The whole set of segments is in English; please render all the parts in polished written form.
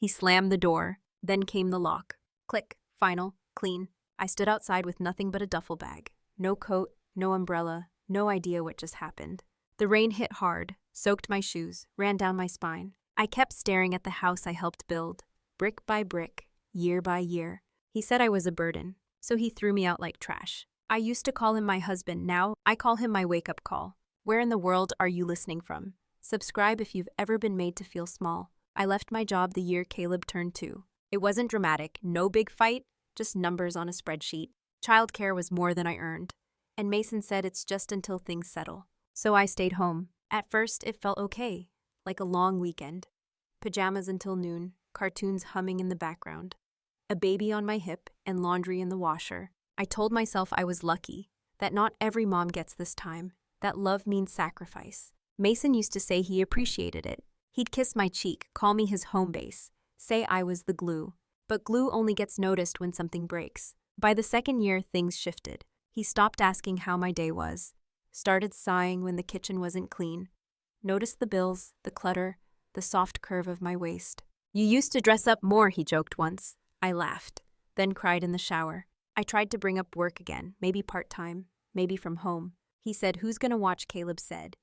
He slammed the door. Then came the lock. Click. Final. Clean. I stood outside with nothing but a duffel bag. No coat, no umbrella, no idea what just happened. The rain hit hard, soaked my shoes, ran down my spine. I kept staring at the house I helped build, brick by brick, year by year. He said I was a burden, so he threw me out like trash. I used to call him my husband. Now I call him my wake-up call. Where in the world are you listening from? Subscribe if you've ever been made to feel small. I left my job the year Caleb turned 2. It wasn't dramatic, no big fight, just numbers on a spreadsheet. Childcare was more than I earned. And Mason said it's just until things settle. So I stayed home. At first, it felt okay, like a long weekend. Pajamas until noon, cartoons humming in the background. A baby on my hip and laundry in the washer. I told myself I was lucky, that not every mom gets this time, that love means sacrifice. Mason used to say he appreciated it. He'd kiss my cheek, call me his home base, say I was the glue. But glue only gets noticed when something breaks. By the second year, things shifted. He stopped asking how my day was, started sighing when the kitchen wasn't clean, noticed the bills, the clutter, the soft curve of my waist. You used to dress up more, he joked once. I laughed, then cried in the shower. I tried to bring up work again, maybe part-time, maybe from home. He said, "Who's gonna watch?" Caleb said.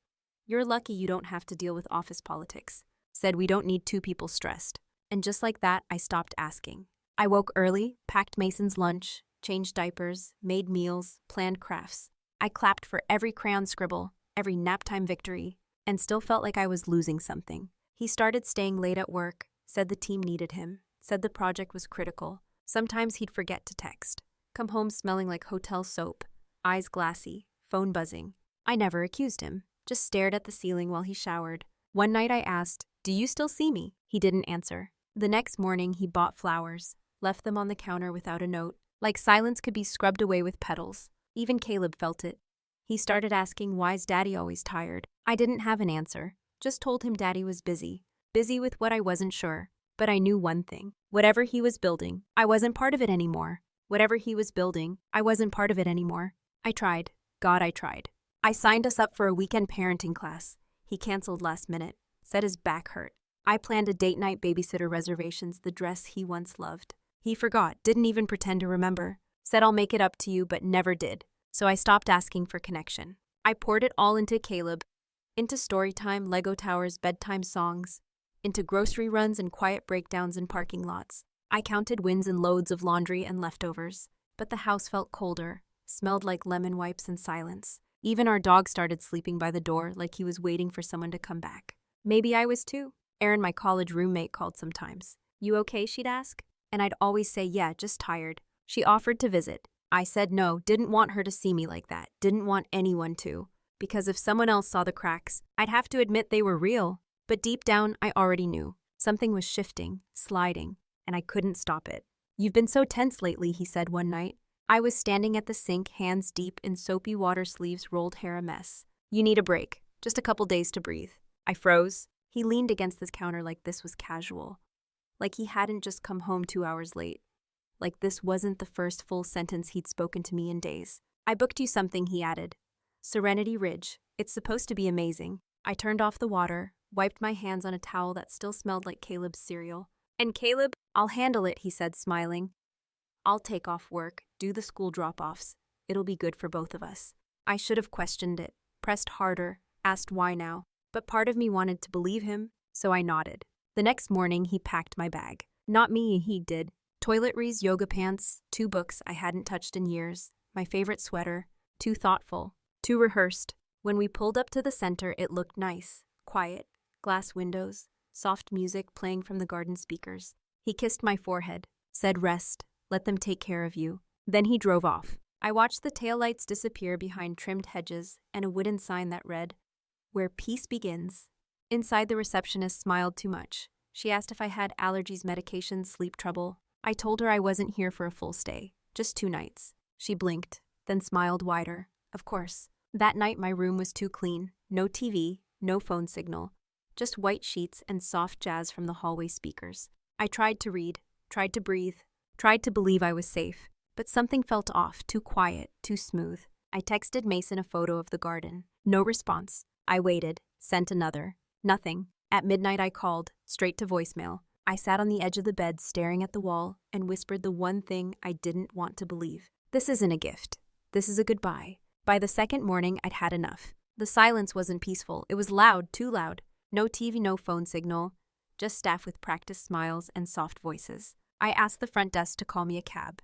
"You're lucky you don't have to deal with office politics." Said, "We don't need 2 people stressed." And just like that, I stopped asking. I woke early, packed Mason's lunch, changed diapers, made meals, planned crafts. I clapped for every crayon scribble, every naptime victory, and still felt like I was losing something. He started staying late at work, said the team needed him, said the project was critical. Sometimes he'd forget to text. Come home smelling like hotel soap, eyes glassy, phone buzzing. I never accused him, just stared at the ceiling while he showered. One night I asked, "Do you still see me?" He didn't answer. The next morning he bought flowers, left them on the counter without a note, like silence could be scrubbed away with petals. Even Caleb felt it. He started asking, "Why's Daddy always tired?" I didn't have an answer, just told him Daddy was busy with what I wasn't sure. But I knew one thing. Whatever he was building, I wasn't part of it anymore. Whatever he was building, I wasn't part of it anymore. I tried. God, I tried. I signed us up for a weekend parenting class. He canceled last minute, said his back hurt. I planned a date night babysitter reservations, the dress he once loved. He forgot, didn't even pretend to remember. Said I'll make it up to you, but never did. So I stopped asking for connection. I poured it all into Caleb, into story time, Lego towers, bedtime songs, into grocery runs and quiet breakdowns in parking lots. I counted wins and loads of laundry and leftovers. But the house felt colder, smelled like lemon wipes and silence. Even our dog started sleeping by the door like he was waiting for someone to come back. Maybe I was too. Erin, my college roommate, called sometimes. "You okay?" she'd ask. And I'd always say, "Yeah, just tired." She offered to visit. I said no, didn't want her to see me like that, didn't want anyone to. Because if someone else saw the cracks, I'd have to admit they were real. But deep down, I already knew. Something was shifting, sliding, and I couldn't stop it. "You've been so tense lately," he said one night. I was standing at the sink, hands deep in soapy water, sleeves rolled, hair a mess. "You need a break, just a couple days to breathe." I froze. He leaned against the counter like this was casual. Like he hadn't just come home 2 hours late. Like this wasn't the first full sentence he'd spoken to me in days. "I booked you something," he added. "Serenity Ridge. It's supposed to be amazing." I turned off the water, wiped my hands on a towel that still smelled like Caleb's cereal. "And Caleb, I'll handle it," he said, smiling. "I'll take off work, do the school drop-offs. It'll be good for both of us." I should have questioned it, pressed harder, asked why now. But part of me wanted to believe him, so I nodded. The next morning, he packed my bag. Not me, he did. Toiletries, yoga pants, 2 books I hadn't touched in years, my favorite sweater, too thoughtful, too rehearsed. When we pulled up to the center, it looked nice, quiet, glass windows, soft music playing from the garden speakers. He kissed my forehead, said, "Rest, let them take care of you." Then he drove off. I watched the taillights disappear behind trimmed hedges and a wooden sign that read, "Where peace begins." Inside, the receptionist smiled too much. She asked if I had allergies, medications, sleep trouble. I told her I wasn't here for a full stay, just 2 nights. She blinked, then smiled wider. Of course. That night, my room was too clean. No TV, no phone signal, just white sheets and soft jazz from the hallway speakers. I tried to read, tried to breathe, tried to believe I was safe. But something felt off, too quiet, too smooth. I texted Mason a photo of the garden. No response. I waited, sent another. Nothing. At midnight I called, straight to voicemail. I sat on the edge of the bed staring at the wall and whispered the one thing I didn't want to believe. This isn't a gift. This is a goodbye. By the second morning, I'd had enough. The silence wasn't peaceful. It was loud, too loud. No TV, no phone signal. Just staff with practiced smiles and soft voices. I asked the front desk to call me a cab.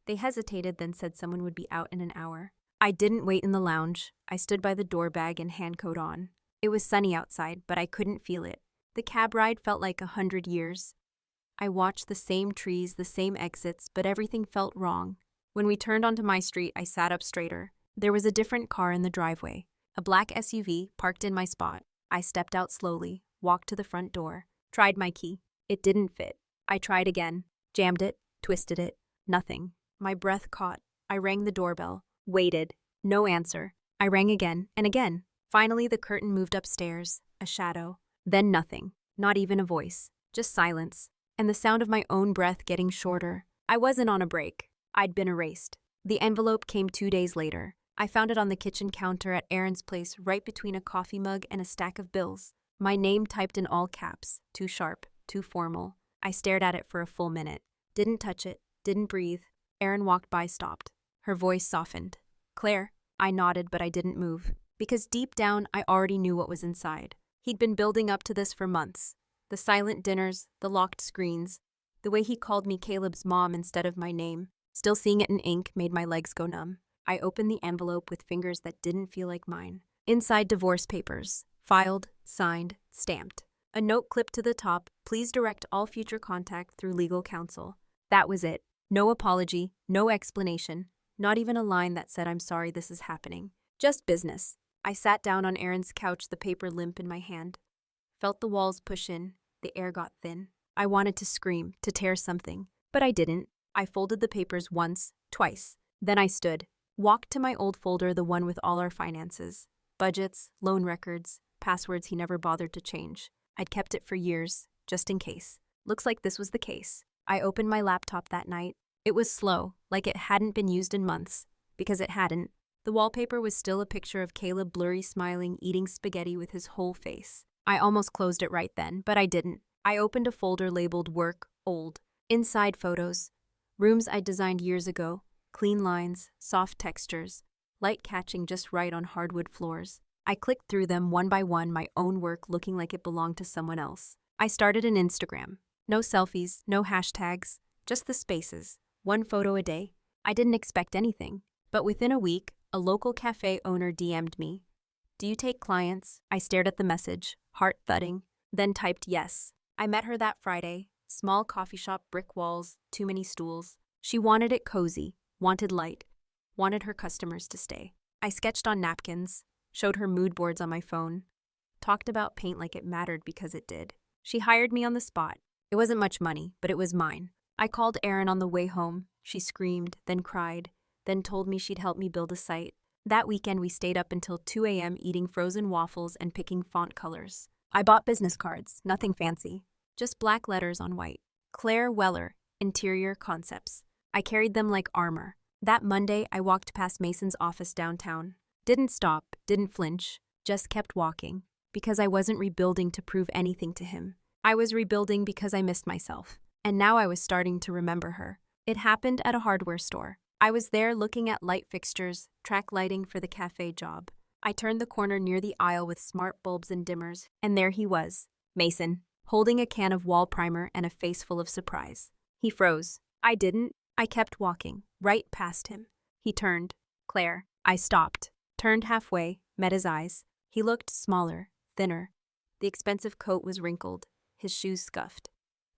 They hesitated, then said someone would be out in an hour. I didn't wait in the lounge. I stood by the door, bag and hand coat on. It was sunny outside, but I couldn't feel it. The cab ride felt like 100 years. I watched the same trees, the same exits, but everything felt wrong. When we turned onto my street, I sat up straighter. There was a different car in the driveway. A black SUV parked in my spot. I stepped out slowly, walked to the front door, tried my key. It didn't fit. I tried again, jammed it, twisted it. Nothing. My breath caught. I rang the doorbell. Waited. No answer. I rang again and again. Finally, the curtain moved upstairs. A shadow. Then nothing. Not even a voice. Just silence. And the sound of my own breath getting shorter. I wasn't on a break. I'd been erased. The envelope came 2 days later. I found it on the kitchen counter at Aaron's place, right between a coffee mug and a stack of bills. My name typed in all caps. Too sharp. Too formal. I stared at it for a full minute. Didn't touch it. Didn't breathe. Aaron walked by, stopped. Her voice softened. "Claire." I nodded, but I didn't move. Because deep down, I already knew what was inside. He'd been building up to this for months. The silent dinners, the locked screens, the way he called me Caleb's mom instead of my name. Still seeing it in ink made my legs go numb. I opened the envelope with fingers that didn't feel like mine. Inside, divorce papers. Filed, signed, stamped. A note clipped to the top, "Please direct all future contact through legal counsel." That was it. No apology, no explanation, not even a line that said, "I'm sorry this is happening." Just business. I sat down on Aaron's couch, the paper limp in my hand. Felt the walls push in, the air got thin. I wanted to scream, to tear something, but I didn't. I folded the papers once, twice. Then I stood, walked to my old folder, the one with all our finances. Budgets, loan records, passwords he never bothered to change. I'd kept it for years, just in case. Looks like this was the case. I opened my laptop that night. It was slow, like it hadn't been used in months. Because it hadn't. The wallpaper was still a picture of Caleb, blurry smiling, eating spaghetti with his whole face. I almost closed it right then, but I didn't. I opened a folder labeled Work, Old. Inside, photos. Rooms I'd designed years ago. Clean lines, soft textures, light catching just right on hardwood floors. I clicked through them one by one, my own work looking like it belonged to someone else. I started an Instagram. No selfies, no hashtags, just the spaces. One photo a day. I didn't expect anything. But within a week, a local cafe owner DM'd me. "Do you take clients?" I stared at the message, heart thudding, then typed yes. I met her that Friday. Small coffee shop, brick walls, too many stools. She wanted it cozy, wanted light, wanted her customers to stay. I sketched on napkins, showed her mood boards on my phone, talked about paint like it mattered because it did. She hired me on the spot. It wasn't much money, but it was mine. I called Erin on the way home. She screamed, then cried, then told me she'd help me build a site. That weekend, we stayed up until 2 a.m. eating frozen waffles and picking font colors. I bought business cards, nothing fancy, just black letters on white. Claire Weller, Interior Concepts. I carried them like armor. That Monday, I walked past Mason's office downtown. Didn't stop, didn't flinch, just kept walking. Because I wasn't rebuilding to prove anything to him. I was rebuilding because I missed myself. And now I was starting to remember her. It happened at a hardware store. I was there looking at light fixtures, track lighting for the cafe job. I turned the corner near the aisle with smart bulbs and dimmers, and there he was, Mason, holding a can of wall primer and a face full of surprise. He froze. I didn't. I kept walking, right past him. He turned. "Claire." I stopped, turned halfway, met his eyes. He looked smaller, thinner. The expensive coat was wrinkled, his shoes scuffed.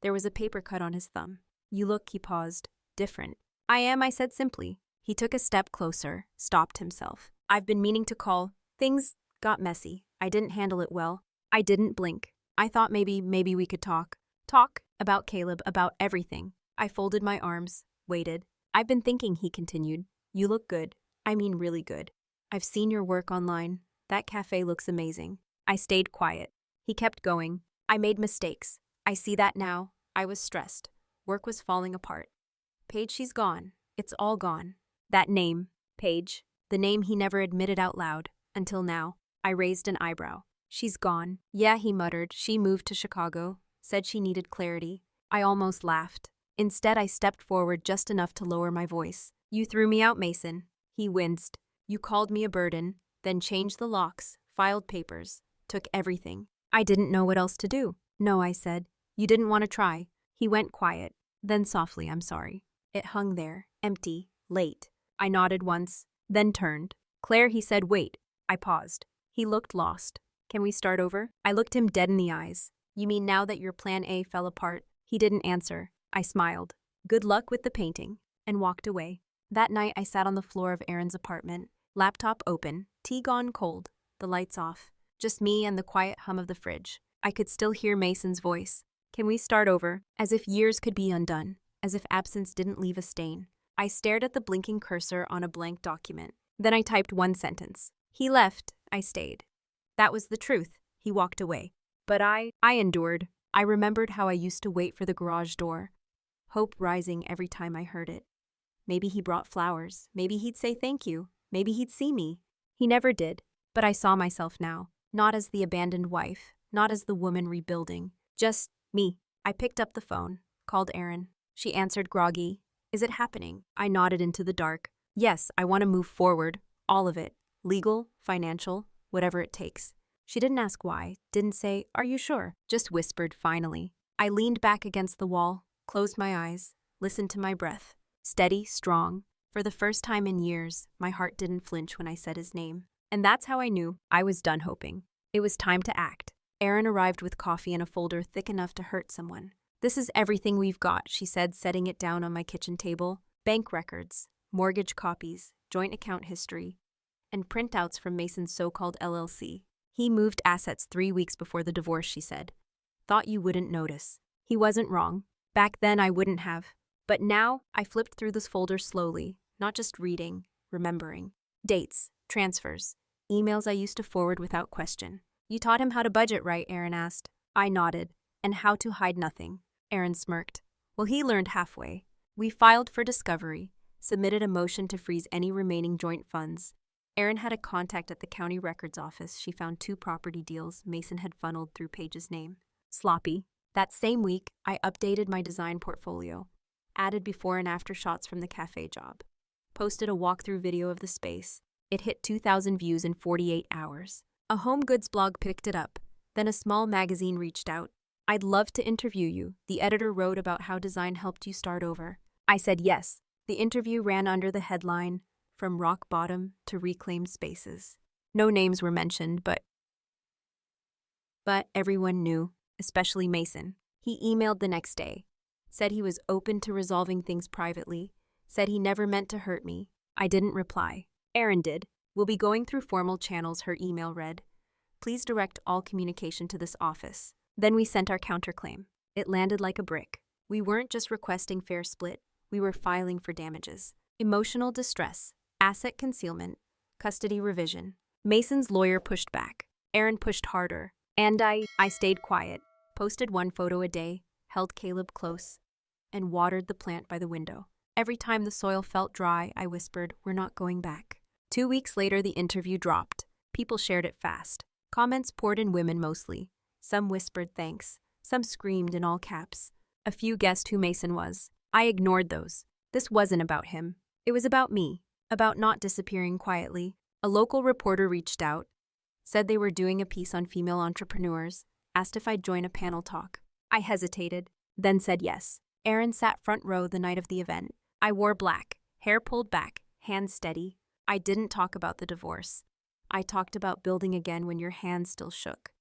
There was a paper cut on his thumb. "You look," he paused, "different." "I am," I said simply. He took a step closer, stopped himself. "I've been meaning to call. Things got messy. I didn't handle it well." I didn't blink. I thought maybe we could talk. Talk about Caleb, about everything. I folded my arms, waited. "I've been thinking," he continued. "You look good. I mean really good. I've seen your work online. That cafe looks amazing." I stayed quiet. He kept going. "I made mistakes. I see that now. I was stressed. Work was falling apart. Paige, she's gone. It's all gone." That name, Paige, the name he never admitted out loud, until now. I raised an eyebrow. "She's gone." "Yeah," he muttered. "She moved to Chicago. said she needed clarity. I almost laughed. Instead, I stepped forward just enough to lower my voice. You threw me out, Mason. He winced. You called me a burden, then changed the locks, filed papers, took everything. I didn't know what else to do. No, I said. You didn't want to try. He went quiet. Then softly, I'm sorry. It hung there, empty, late. I nodded once, then turned. Claire, he said, wait. I paused. He looked lost. Can we start over? I looked him dead in the eyes. You mean now that your plan A fell apart? He didn't answer. I smiled. Good luck with the painting, and walked away. That night, I sat on the floor of Aaron's apartment, laptop open, tea gone cold, the lights off. Just me and the quiet hum of the fridge. I could still hear Mason's voice. Can we start over? As if years could be undone, as if absence didn't leave a stain. I stared at the blinking cursor on a blank document. Then I typed one sentence. He left, I stayed. That was the truth. He walked away. But I endured. I remembered how I used to wait for the garage door, hope rising every time I heard it. Maybe he brought flowers. Maybe he'd say thank you. Maybe he'd see me. He never did. But I saw myself now, not as the abandoned wife, not as the woman rebuilding, just me. I picked up the phone, called Erin. She answered groggy. Is it happening? I nodded into the dark. Yes, I want to move forward, all of it. Legal, financial, whatever it takes. She didn't ask why, didn't say, are you sure? Just whispered finally. I leaned back against the wall, closed my eyes, listened to my breath. Steady, strong. For the first time in years, my heart didn't flinch when I said his name. And that's how I knew I was done hoping. It was time to act. Erin arrived with coffee and a folder thick enough to hurt someone. This is everything we've got, she said, setting it down on my kitchen table. Bank records, mortgage copies, joint account history, and printouts from Mason's so-called LLC. He moved assets 3 weeks before the divorce, she said. Thought you wouldn't notice. He wasn't wrong. Back then I wouldn't have. But now I flipped through this folder slowly, not just reading, remembering. Dates, transfers, emails I used to forward without question. You taught him how to budget, right? Erin asked. I nodded. And how to hide nothing. Erin smirked. Well, he learned halfway. We filed for discovery, submitted a motion to freeze any remaining joint funds. Erin had a contact at the county records office. She found 2 property deals Mason had funneled through Paige's name. Sloppy. That same week, I updated my design portfolio, added before and after shots from the cafe job, posted a walkthrough video of the space. It hit 2,000 views in 48 hours. A home goods blog picked it up. Then a small magazine reached out. I'd love to interview you. The editor wrote about how design helped you start over. I said yes. The interview ran under the headline, From Rock Bottom to Reclaimed Spaces. No names were mentioned, but everyone knew, especially Mason. He emailed the next day, said he was open to resolving things privately, said he never meant to hurt me. I didn't reply. Erin did. We'll be going through formal channels, her email read. Please direct all communication to this office. Then we sent our counterclaim. It landed like a brick. We weren't just requesting fair split, we were filing for damages. Emotional distress, asset concealment, custody revision. Mason's lawyer pushed back. Erin pushed harder. And I stayed quiet, posted 1 photo a day, held Caleb close, and watered the plant by the window. Every time the soil felt dry, I whispered, we're not going back. 2 weeks later, the interview dropped. People shared it fast. Comments poured in, women mostly. Some whispered thanks. Some screamed in all caps. A few guessed who Mason was. I ignored those. This wasn't about him. It was about me, about not disappearing quietly. A local reporter reached out, said they were doing a piece on female entrepreneurs, asked if I'd join a panel talk. I hesitated, then said yes. Erin sat front row the night of the event. I wore black, hair pulled back, hands steady. I didn't talk about the divorce. I talked about building again when your hands still shook,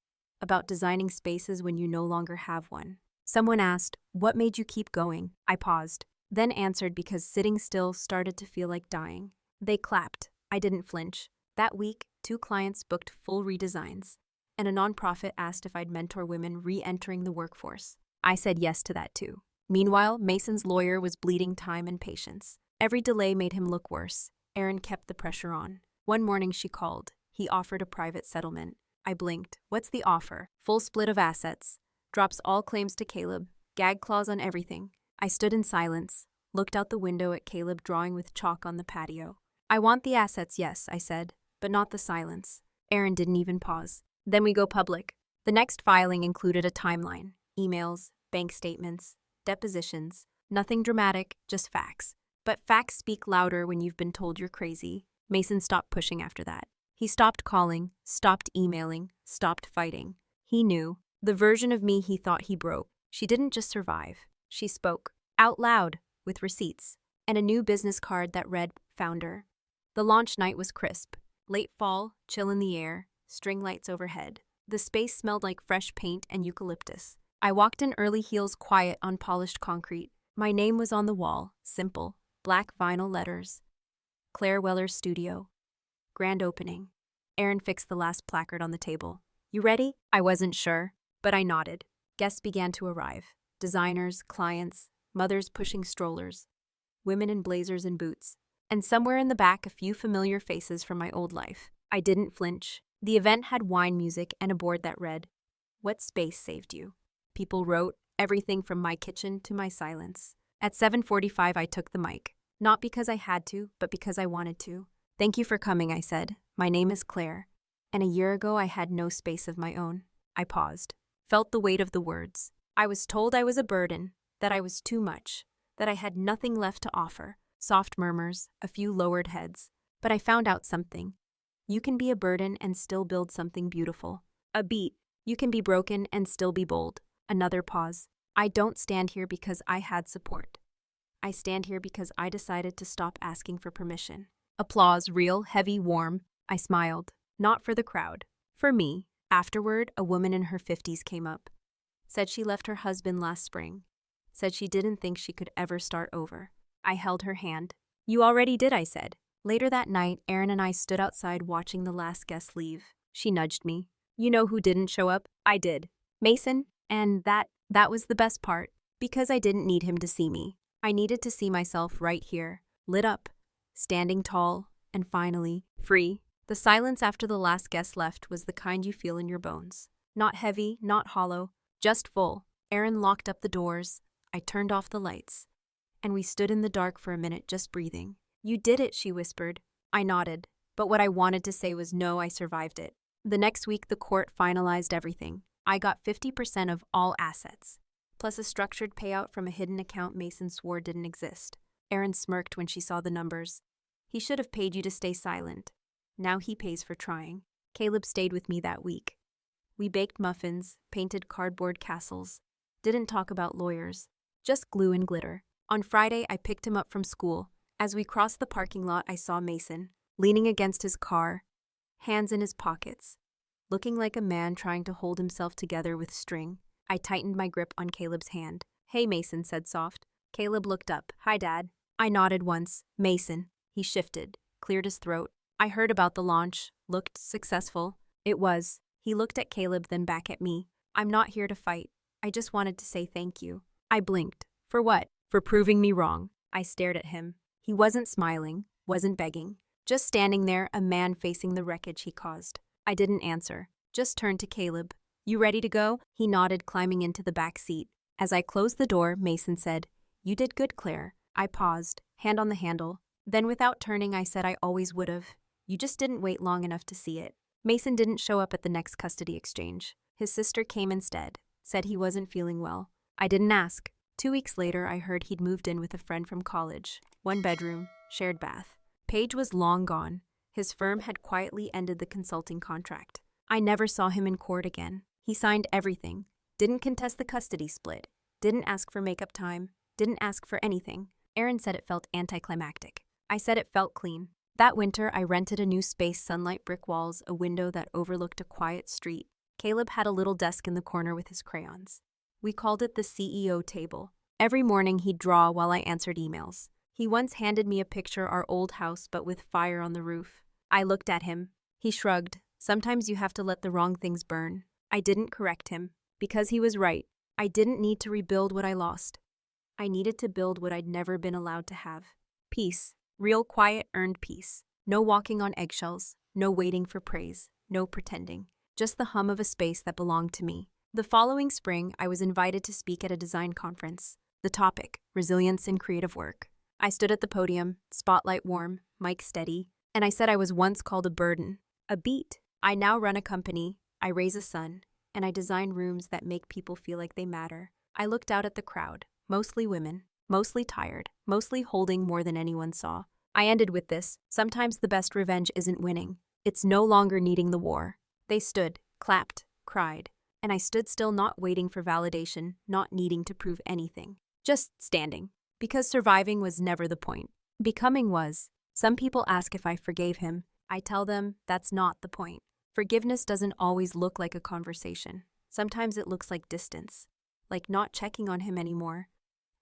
about designing spaces when you no longer have one. Someone asked, what made you keep going? I paused, then answered because sitting still started to feel like dying. They clapped. I didn't flinch. That week, 2 clients booked full redesigns, and a nonprofit asked if I'd mentor women re-entering the workforce. I said yes to that too. Meanwhile, Mason's lawyer was bleeding time and patience. Every delay made him look worse. Erin kept the pressure on. One morning she called. He offered a private settlement. I blinked. What's the offer? Full split of assets. Drops all claims to Caleb. Gag clause on everything. I stood in silence, looked out the window at Caleb drawing with chalk on the patio. I want the assets, yes, I said, but not the silence. Erin didn't even pause. Then we go public. The next filing included a timeline. emails, bank statements, depositions. Nothing dramatic, just facts. But facts speak louder when you've been told you're crazy. Mason stopped pushing after that. He stopped calling, stopped emailing, stopped fighting. He knew. The version of me he thought he broke. She didn't just survive. She spoke. Out loud, with receipts. And a new business card that read, Founder. The launch night was crisp. Late fall, chill in the air, string lights overhead. The space smelled like fresh paint and eucalyptus. I walked in early heels quiet on polished concrete. My name was on the wall, simple, black vinyl letters. Claire Weller's studio. Grand opening. Aaron fixed the last placard on the table. You ready? I wasn't sure, but I nodded. Guests began to arrive. Designers, clients, mothers pushing strollers, women in blazers and boots. And somewhere in the back, a few familiar faces from my old life. I didn't flinch. The event had wine music and a board that read, What space saved you? People wrote, everything from my kitchen to my silence. At 7:45, I took the mic. Not because I had to, but because I wanted to. Thank you for coming, I said. My name is Claire. And a year ago, I had no space of my own. I paused, felt the weight of the words. I was told I was a burden, that I was too much, that I had nothing left to offer. Soft murmurs, a few lowered heads. But I found out something. You can be a burden and still build something beautiful. A beat. You can be broken and still be bold. Another pause. I don't stand here because I had support. I stand here because I decided to stop asking for permission. Applause, real, heavy, warm. I smiled. Not for the crowd. For me. Afterward, a woman in her 50s came up. Said she left her husband last spring. Said she didn't think she could ever start over. I held her hand. You already did, I said. Later that night, Aaron and I stood outside watching the last guest leave. She nudged me. You know who didn't show up? I did. Mason. And that was the best part. Because I didn't need him to see me. I needed to see myself right here. Lit up. Standing tall. And finally, free. The silence after the last guest left was the kind you feel in your bones. Not heavy, not hollow. Just full. Aaron locked up the doors. I turned off the lights. And we stood in the dark for a minute just breathing. You did it, she whispered. I nodded. But what I wanted to say was no, I survived it. The next week, the court finalized everything. I got 50% of all assets, plus a structured payout from a hidden account Mason swore didn't exist. Aaron smirked when she saw the numbers. He should have paid you to stay silent. Now he pays for trying. Caleb stayed with me that week. We baked muffins, painted cardboard castles, didn't talk about lawyers, just glue and glitter. On Friday, I picked him up from school. As we crossed the parking lot, I saw Mason, leaning against his car, hands in his pockets, looking like a man trying to hold himself together with string. I tightened my grip on Caleb's hand. Hey, Mason said soft. Caleb looked up. Hi, Dad. I nodded once. Mason. He shifted, cleared his throat. I heard about the launch, looked successful. It was. He looked at Caleb, then back at me. I'm not here to fight. I just wanted to say thank you. I blinked. For what? For proving me wrong. I stared at him. He wasn't smiling, wasn't begging. Just standing there, a man facing the wreckage he caused. I didn't answer. Just turned to Caleb. You ready to go? He nodded, climbing into the back seat. As I closed the door, Mason said, You did good, Claire. I paused, hand on the handle. Then without turning, I said I always would have. You just didn't wait long enough to see it. Mason didn't show up at the next custody exchange. His sister came instead, said he wasn't feeling well. I didn't ask. 2 weeks later, I heard he'd moved in with a friend from college. 1 bedroom, shared bath. Paige was long gone. His firm had quietly ended the consulting contract. I never saw him in court again. He signed everything. Didn't contest the custody split. Didn't ask for makeup time. Didn't ask for anything. Aaron said it felt anticlimactic. I said it felt clean. That winter, I rented a new space, sunlight, brick walls, a window that overlooked a quiet street. Caleb had a little desk in the corner with his crayons. We called it the CEO table. Every morning, he'd draw while I answered emails. He once handed me a picture of our old house, but with fire on the roof. I looked at him. He shrugged. Sometimes you have to let the wrong things burn. I didn't correct him, because he was right. I didn't need to rebuild what I lost. I needed to build what I'd never been allowed to have. Peace. Real, quiet, earned peace. No walking on eggshells. No waiting for praise. No pretending. Just the hum of a space that belonged to me. The following spring, I was invited to speak at a design conference. The topic, resilience in creative work. I stood at the podium, spotlight warm, mic steady, and I said I was once called a burden, a beat. I now run a company, I raise a son, and I design rooms that make people feel like they matter. I looked out at the crowd, mostly women, mostly tired, mostly holding more than anyone saw. I ended with this: sometimes the best revenge isn't winning. It's no longer needing the war. They stood, clapped, cried, and I stood still, not waiting for validation, not needing to prove anything. Just standing. Because surviving was never the point. Becoming was. Some people ask if I forgave him. I tell them that's not the point. Forgiveness doesn't always look like a conversation. Sometimes it looks like distance, like not checking on him anymore,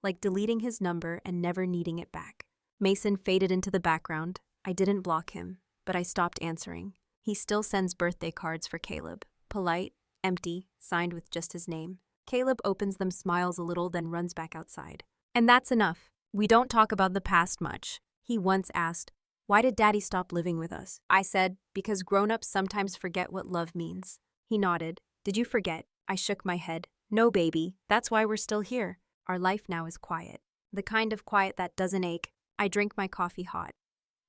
like deleting his number and never needing it back. Mason faded into the background. I didn't block him, but I stopped answering. He still sends birthday cards for Caleb. Polite, empty, signed with just his name. Caleb opens them, smiles a little, then runs back outside. And that's enough. We don't talk about the past much. He once asked, "Why did Daddy stop living with us?" I said, "Because grown-ups sometimes forget what love means." He nodded. "Did you forget?" I shook my head. "No, baby. That's why we're still here. Our life now is quiet. The kind of quiet that doesn't ache." I drink my coffee hot.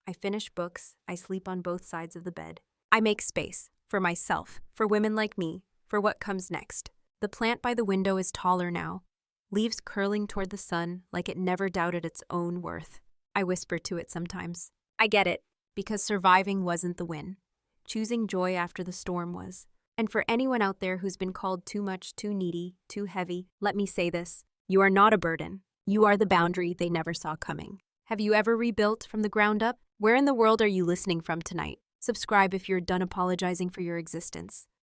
I finish books. I sleep on both sides of the bed. I make space. For myself. For women like me. For what comes next. The plant by the window is taller now. Leaves curling toward the sun like it never doubted its own worth. I whisper to it sometimes. I get it. Because surviving wasn't the win. Choosing joy after the storm was. And for anyone out there who's been called too much, too needy, too heavy, let me say this. You are not a burden. You are the boundary they never saw coming. Have you ever rebuilt from the ground up? Where in the world are you listening from tonight? Subscribe if you're done apologizing for your existence.